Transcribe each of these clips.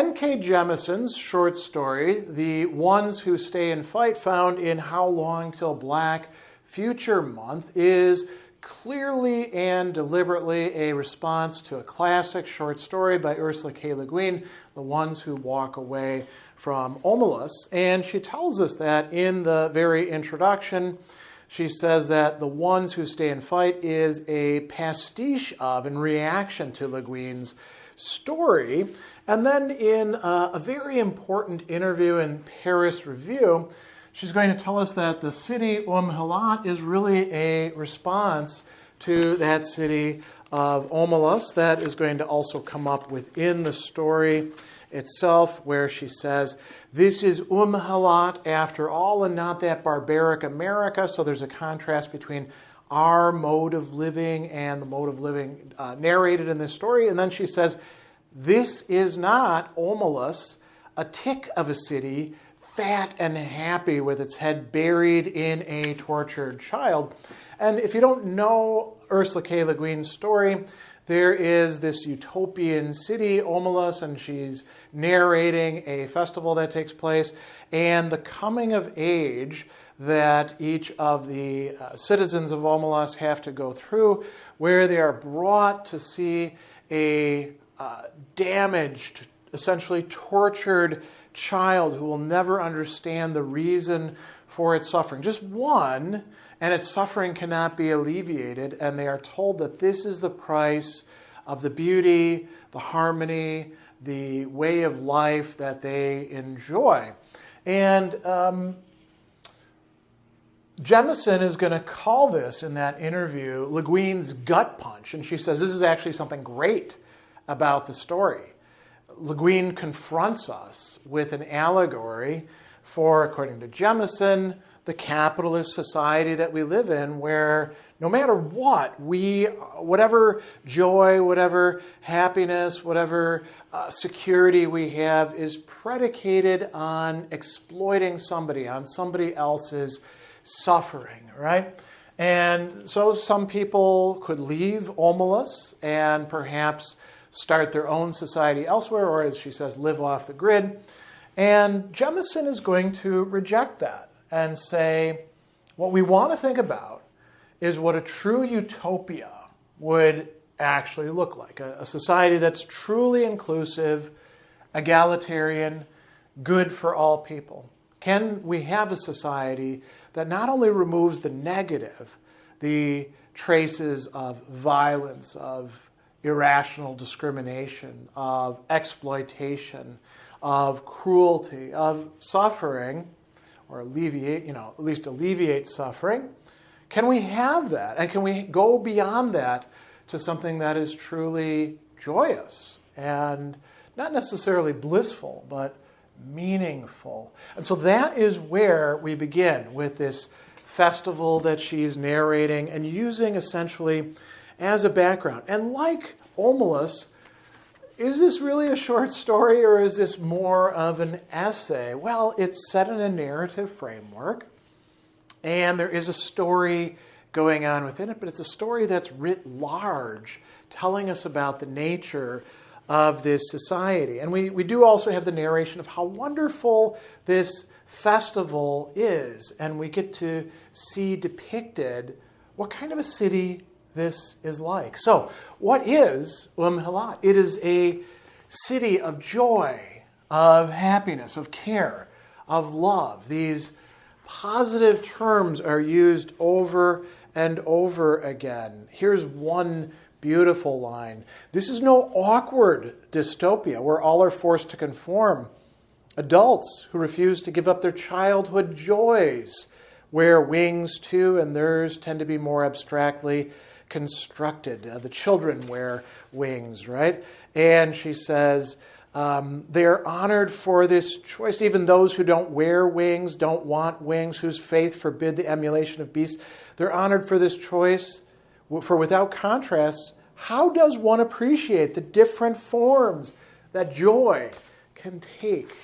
N.K. Jemisin's short story, The Ones Who Stay and Fight, found in How Long Till Black Future Month, is clearly and deliberately a response to a classic short story by Ursula K Leguin, The Ones Who Walk Away from Omelas. And she tells us that in the very introduction. She says that The Ones Who Stay and Fight is a pastiche of, in reaction to Leguin's story. And then in a very important interview in Paris Review, she's going to tell us that the city Um-Helat is really a response to that city of Omelas. That is going to also come up within the story itself, where she says, this is Um-Helat after all, and not that barbaric America. So there's a contrast between our mode of living and the mode of living narrated in this story. And then she says, this is not Omelas, a tick of a city, fat and happy with its head buried in a tortured child. And if you don't know Ursula K. Le Guin's story, there is this utopian city, Omelas, and she's narrating a festival that takes place and the coming of age that each of the citizens of Omelas have to go through, where they are brought to see a damaged, essentially tortured child who will never understand the reason for its suffering. Just one, and its suffering cannot be alleviated, and they are told that this is the price of the beauty, the harmony, the way of life that they enjoy. And Jemisin is going to call this, in that interview, Le Guin's gut punch, and she says this is actually something great about the story. Le Guin confronts us with an allegory for, according to Jemisin, the capitalist society that we live in, where no matter what, whatever joy, whatever happiness, whatever security we have is predicated on exploiting somebody, on somebody else's suffering, right? And so some people could leave Omelas and perhaps start their own society elsewhere, or as she says, live off the grid. And Jemisin is going to reject that and say, what we want to think about is what a true utopia would actually look like. A society that's truly inclusive, egalitarian, good for all people. Can we have a society that not only removes the negative, the traces of violence, of irrational discrimination, of exploitation, of cruelty, of suffering, or alleviate, at least alleviate suffering? Can we have that? And can we go beyond that to something that is truly joyous and not necessarily blissful, but meaningful? And so that is where we begin with this festival that she's narrating and using essentially as a background. And like Omelas, is this really a short story or is this more of an essay? Well, it's set in a narrative framework, and there is a story going on within it, but it's a story that's writ large, telling us about the nature of this society. And we do also have the narration of how wonderful this festival is, and we get to see depicted what kind of a city this is like. So, what is Um-Helat? It is a city of joy, of happiness, of care, of love. These positive terms are used over and over again. Here's one beautiful line. This is no awkward dystopia where all are forced to conform. Adults who refuse to give up their childhood joys wear wings too, and theirs tend to be more abstractly constructed. The children wear wings, right? And she says, they're honored for this choice. Even those who don't wear wings, don't want wings, whose faith forbid the emulation of beasts, they're honored for this choice. For without contrast, how does one appreciate the different forms that joy can take?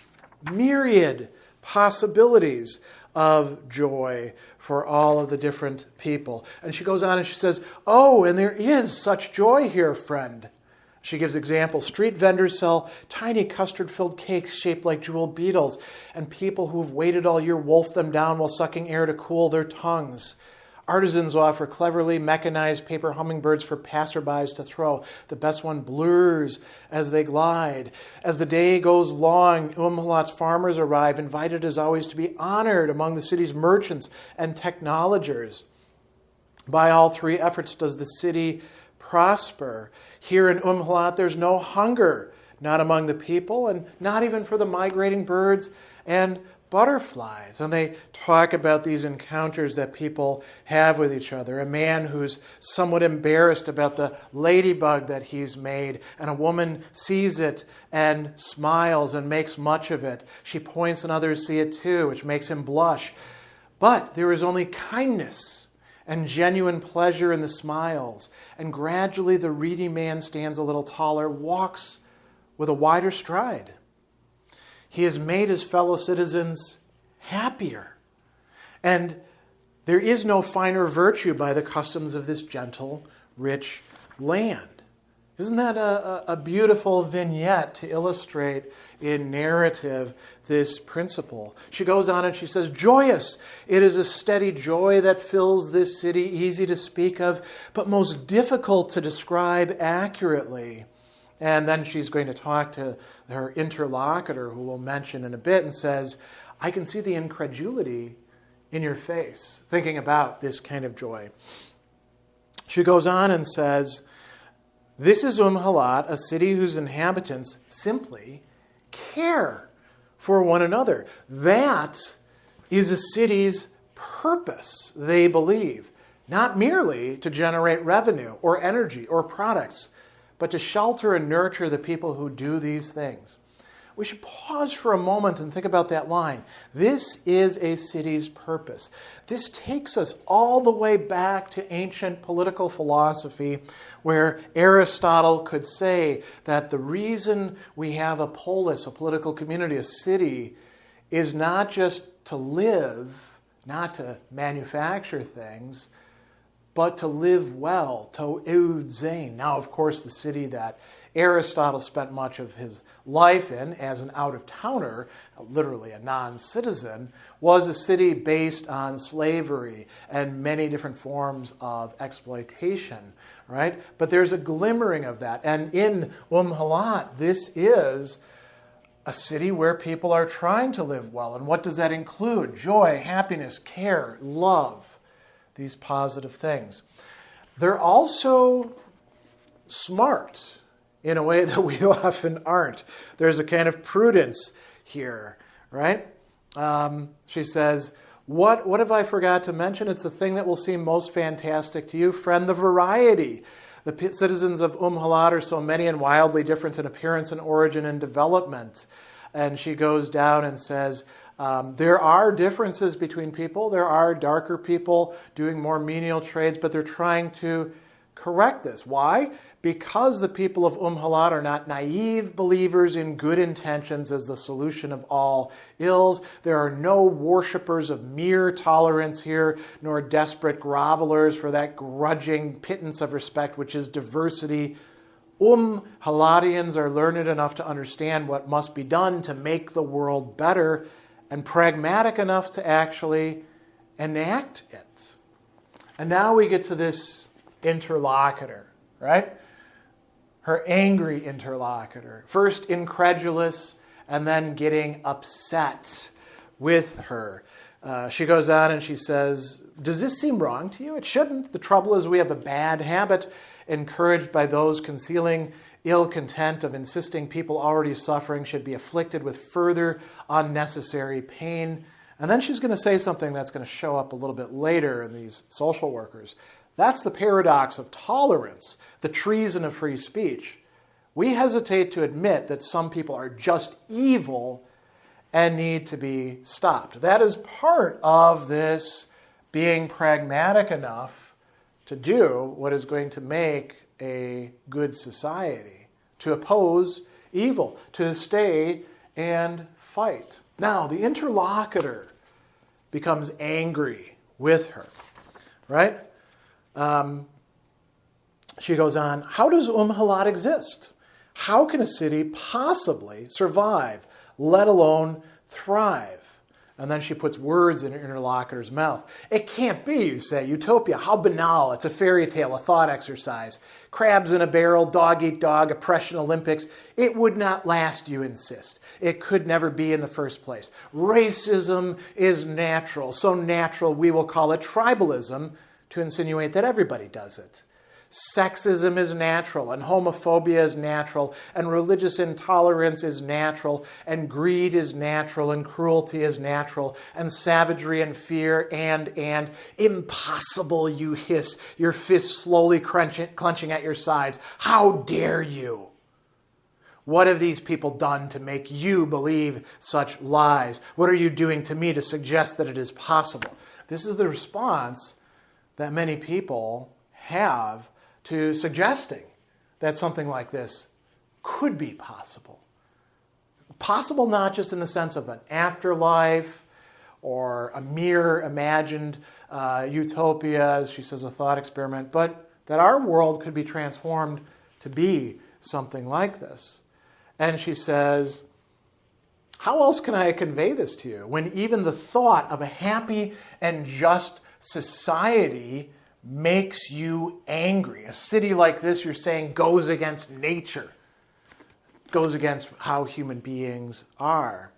Myriad possibilities of joy for all of the different people. And she goes on and she says, oh, and there is such joy here, friend. She gives examples. Street vendors sell tiny custard-filled cakes shaped like jeweled beetles, and people who've waited all year wolf them down while sucking air to cool their tongues. Artisans offer cleverly mechanized paper hummingbirds for passerbys to throw. The best one blurs as they glide. As the day goes long, Um-Helat's farmers arrive, invited as always to be honored among the city's merchants and technologers. By all three efforts does the city prosper. Here in Um-Helat, there's no hunger, not among the people, and not even for the migrating birds and butterflies. And they talk about these encounters that people have with each other. A man who's somewhat embarrassed about the ladybug that he's made, and a woman sees it and smiles and makes much of it. She points and others see it too, which makes him blush. But there is only kindness and genuine pleasure in the smiles. And gradually the reedy man stands a little taller, walks with a wider stride. He has made his fellow citizens happier. And there is no finer virtue by the customs of this gentle, rich land. Isn't that a beautiful vignette to illustrate in narrative this principle? She goes on and she says, joyous. It is a steady joy that fills this city, easy to speak of, but most difficult to describe accurately. And then she's going to talk to her interlocutor, who we'll mention in a bit, and says, I can see the incredulity in your face, thinking about this kind of joy. She goes on and says, this is Um-Helat, a city whose inhabitants simply care for one another. That is a city's purpose, they believe, not merely to generate revenue or energy or products, but to shelter and nurture the people who do these things. We should pause for a moment and think about that line. This is a city's purpose. This takes us all the way back to ancient political philosophy, where Aristotle could say that the reason we have a polis, a political community, a city, is not just to live, not to manufacture things, but to live well, to eudein. Now, of course, the city that Aristotle spent much of his life in as an out-of-towner, literally a non-citizen, was a city based on slavery and many different forms of exploitation, right? But there's a glimmering of that. And in Um-Helat, this is a city where people are trying to live well. And what does that include? Joy, happiness, care, love, these positive things. They're also smart in a way that we often aren't. There's a kind of prudence here, right? She says, what have I forgot to mention? It's the thing that will seem most fantastic to you. Friend, the variety. The citizens of Um-Helat are so many and wildly different in appearance and origin and development. And she goes down and says, there are differences between people. There are darker people doing more menial trades, but they're trying to correct this. Why? Because the people of Um-Helat are not naive believers in good intentions as the solution of all ills. There are no worshippers of mere tolerance here, nor desperate grovelers for that grudging pittance of respect, which is diversity. Um-Helatians are learned enough to understand what must be done to make the world better, and pragmatic enough to actually enact it. And now we get to this interlocutor, right? Her angry interlocutor. First incredulous, and then getting upset with her. She goes on and she says, does this seem wrong to you? It shouldn't. The trouble is we have a bad habit encouraged by those concealing ill content of insisting people already suffering should be afflicted with further unnecessary pain. And then she's going to say something that's going to show up a little bit later in these social workers. That's the paradox of tolerance, the treason of free speech. We hesitate to admit that some people are just evil and need to be stopped. That is part of this being pragmatic enough to do what is going to make a good society, to oppose evil, to stay and fight. Now, the interlocutor becomes angry with her, right? She goes on, how does Um-Helat exist? How can a city possibly survive, let alone thrive? And then she puts words in her interlocutor's mouth. It can't be, you say. Utopia, how banal. It's a fairy tale, a thought exercise. Crabs in a barrel, dog eat dog, oppression Olympics. It would not last, you insist. It could never be in the first place. Racism is natural. So natural we will call it tribalism to insinuate that everybody does it. Sexism is natural, and homophobia is natural, and religious intolerance is natural, and greed is natural, and cruelty is natural, and savagery and fear and impossible, you hiss, your fists slowly clenching at your sides. How dare you? What have these people done to make you believe such lies? What are you doing to me to suggest that it is possible? This is the response that many people have to suggesting that something like this could be possible. Possible not just in the sense of an afterlife or a mere imagined utopia, as she says, a thought experiment, but that our world could be transformed to be something like this. And she says, how else can I convey this to you when even the thought of a happy and just society makes you angry? A city like this, you're saying, goes against nature, goes against how human beings are.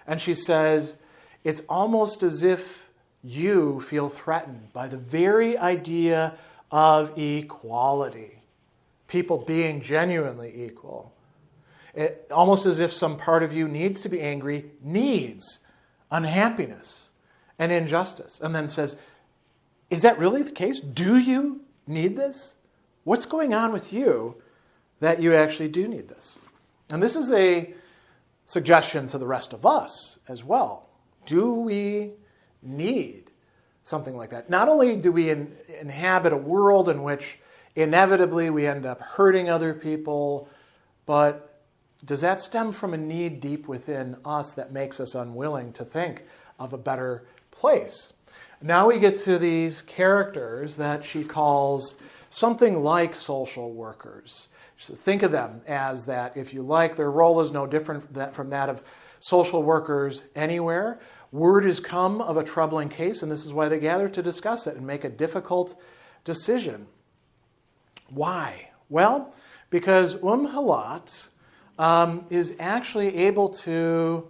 And she says, it's almost as if you feel threatened by the very idea of equality, people being genuinely equal. Almost as if some part of you needs to be angry, needs unhappiness and injustice, and then says, is that really the case? Do you need this? What's going on with you that you actually do need this? And this is a suggestion to the rest of us as well. Do we need something like that? Not only do we inhabit a world in which inevitably we end up hurting other people, but does that stem from a need deep within us that makes us unwilling to think of a better place? Now we get to these characters that she calls something like social workers. So think of them as that, if you like, their role is no different from that of social workers anywhere. Word has come of a troubling case, and this is why they gather to discuss it and make a difficult decision. Why? Well, because Um-Helat is actually able to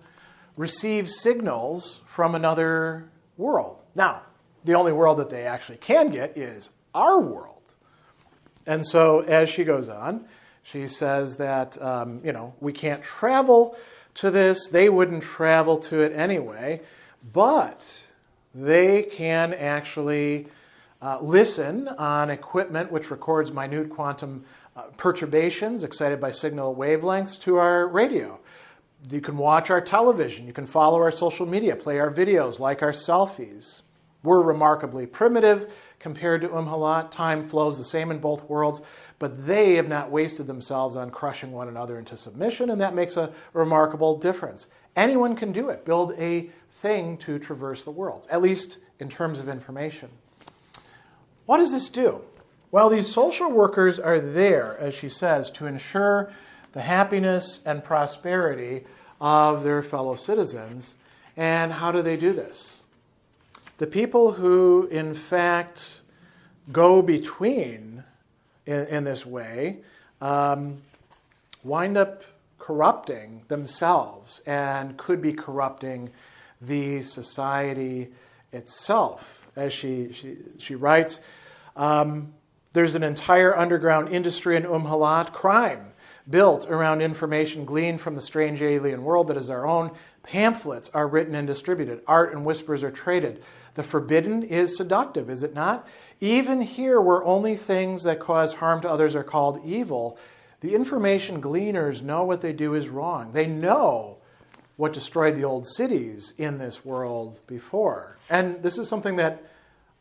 receive signals from another world. Now, the only world that they actually can get is our world. And so as she goes on, she says that, we can't travel to this. They wouldn't travel to it anyway. But they can actually listen on equipment which records minute quantum perturbations excited by signal wavelengths to our radio. You can watch our television. You can follow our social media, play our videos, like our selfies. We're remarkably primitive compared to Um-Helat. Time flows the same in both worlds, but they have not wasted themselves on crushing one another into submission, and that makes a remarkable difference. Anyone can do it, build a thing to traverse the world, at least in terms of information. What does this do? Well, these social workers are there, as she says, to ensure the happiness and prosperity of their fellow citizens. And how do they do this? The people who, in fact, go between in this way wind up corrupting themselves and could be corrupting the society itself. As she writes, there's an entire underground industry in Um-Helat, crime built around information gleaned from the strange alien world that is our own. Pamphlets are written and distributed. Art and whispers are traded. The forbidden is seductive, is it not? Even here, where only things that cause harm to others are called evil, the information gleaners know what they do is wrong. They know what destroyed the old cities in this world before. And this is something that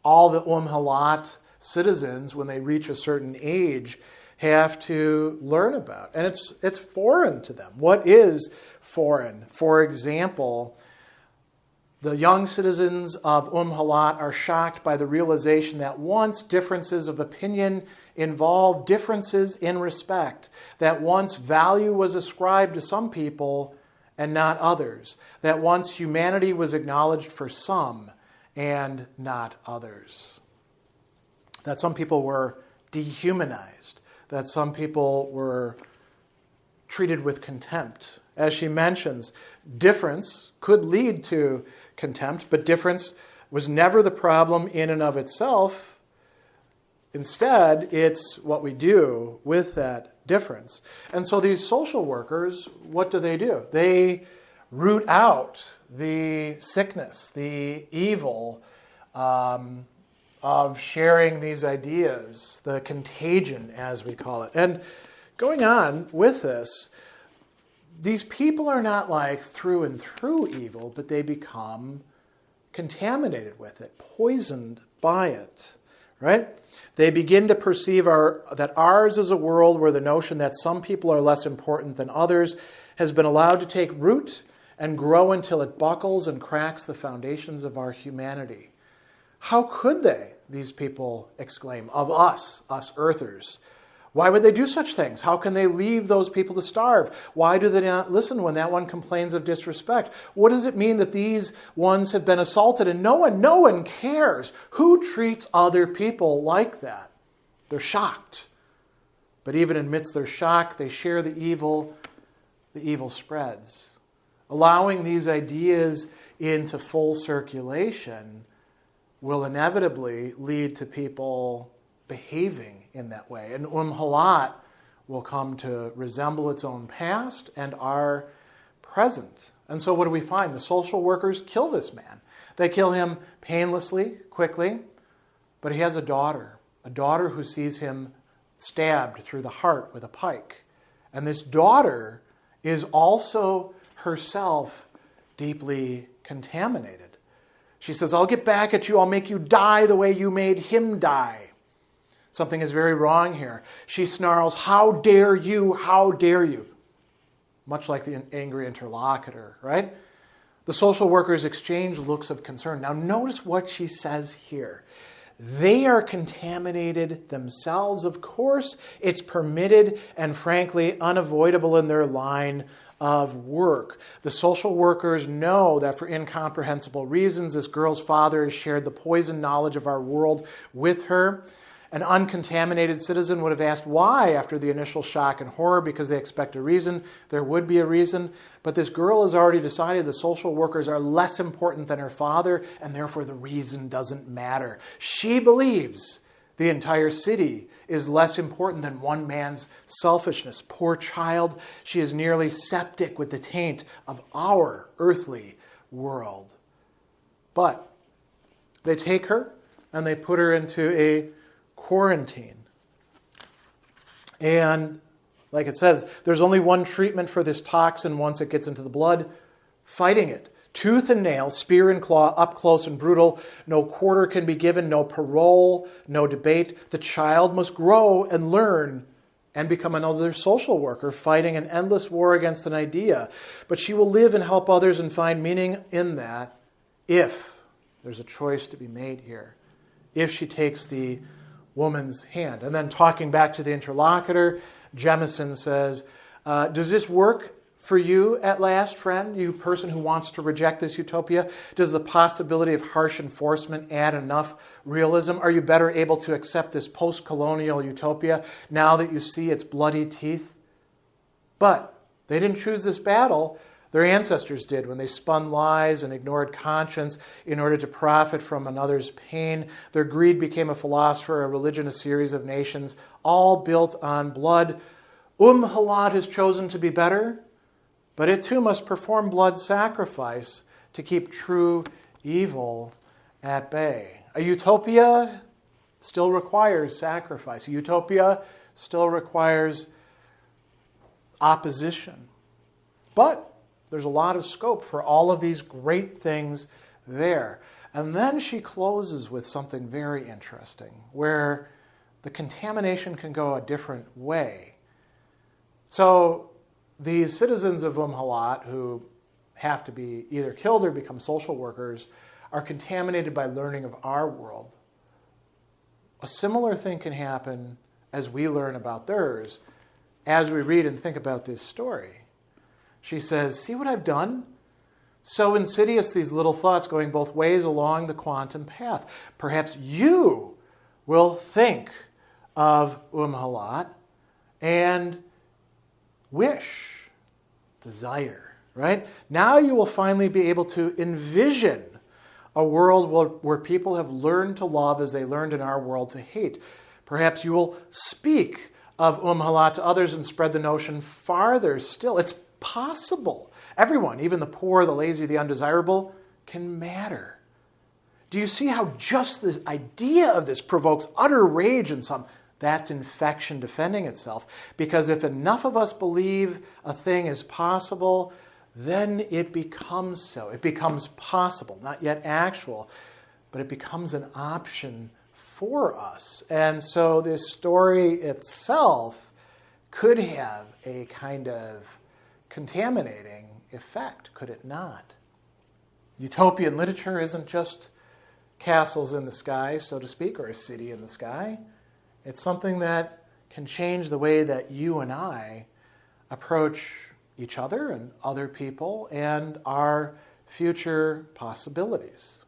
all the Um-Helat citizens, when they reach a certain age, have to learn about. And it's foreign to them. What is foreign? For example, The young citizens of Um-Helat are shocked by the realization that once differences of opinion involved differences in respect, that once value was ascribed to some people and not others, that once humanity was acknowledged for some and not others, that some people were dehumanized, that some people were treated with contempt. As she mentions, difference could lead to contempt, but difference was never the problem in and of itself. Instead, it's what we do with that difference. And so these social workers, what do? They root out the sickness, the evil of sharing these ideas, the contagion, as we call it. And going on with this, these people are not like through and through evil, but they become contaminated with it, poisoned by it, right? They begin to perceive that ours is a world where the notion that some people are less important than others has been allowed to take root and grow until it buckles and cracks the foundations of our humanity. How could they, these people exclaim, of us earthers? Why would they do such things? How can they leave those people to starve? Why do they not listen when that one complains of disrespect? What does it mean that these ones have been assaulted and no one cares? Who treats other people like that? They're shocked. But even amidst their shock, they share the evil spreads. Allowing these ideas into full circulation will inevitably lead to people behaving in that way. And Um-Helat will come to resemble its own past and our present. And so what do we find? The social workers kill this man. They kill him painlessly, quickly, but he has a daughter who sees him stabbed through the heart with a pike. And this daughter is also herself deeply contaminated. She says, "I'll get back at you. I'll make you die the way you made him die." Something is very wrong here. She snarls, "How dare you? How dare you?" Much like the angry interlocutor, right? The social workers exchange looks of concern. Now notice what she says here. They are contaminated themselves. Of course, it's permitted and frankly unavoidable in their line of work. The social workers know that for incomprehensible reasons, this girl's father has shared the poison knowledge of our world with her. An uncontaminated citizen would have asked why after the initial shock and horror, because they expect a reason. There would be a reason. But this girl has already decided the social workers are less important than her father, and therefore the reason doesn't matter. She believes the entire city is less important than one man's selfishness. Poor child, she is nearly septic with the taint of our earthly world. But they take her and they put her into a quarantine. And like it says, there's only one treatment for this toxin once it gets into the blood: fighting it. Tooth and nail, spear and claw, up close and brutal. No quarter can be given, no parole, no debate. The child must grow and learn and become another social worker, fighting an endless war against an idea. But she will live and help others and find meaning in that if there's a choice to be made here. If she takes the woman's hand. And then talking back to the interlocutor, Jemisin says, does this work for you at last, friend, you person who wants to reject this utopia? Does the possibility of harsh enforcement add enough realism? Are you better able to accept this post-colonial utopia now that you see its bloody teeth? But they didn't choose this battle. Their ancestors did when they spun lies and ignored conscience in order to profit from another's pain. Their greed became a philosopher, a religion, a series of nations, all built on blood. Um-Helat has chosen to be better, but it too must perform blood sacrifice to keep true evil at bay. A utopia still requires sacrifice. A utopia still requires opposition. But there's a lot of scope for all of these great things there. And then she closes with something very interesting, where the contamination can go a different way. So these citizens of Um-Helat who have to be either killed or become social workers are contaminated by learning of our world. A similar thing can happen as we learn about theirs, as we read and think about this story. She says, see what I've done? So insidious, these little thoughts going both ways along the quantum path. Perhaps you will think of Um-Helat and wish, desire, right? Now you will finally be able to envision a world where people have learned to love as they learned in our world to hate. Perhaps you will speak of Um-Helat to others and spread the notion farther still. It's possible. Everyone, even the poor, the lazy, the undesirable, can matter. Do you see how just the idea of this provokes utter rage in some? That's infection defending itself. Because if enough of us believe a thing is possible, then it becomes so. It becomes possible, not yet actual, but it becomes an option for us. And so this story itself could have a kind of contaminating effect, could it not? Utopian literature isn't just castles in the sky, so to speak, or a city in the sky. It's something that can change the way that you and I approach each other and other people and our future possibilities.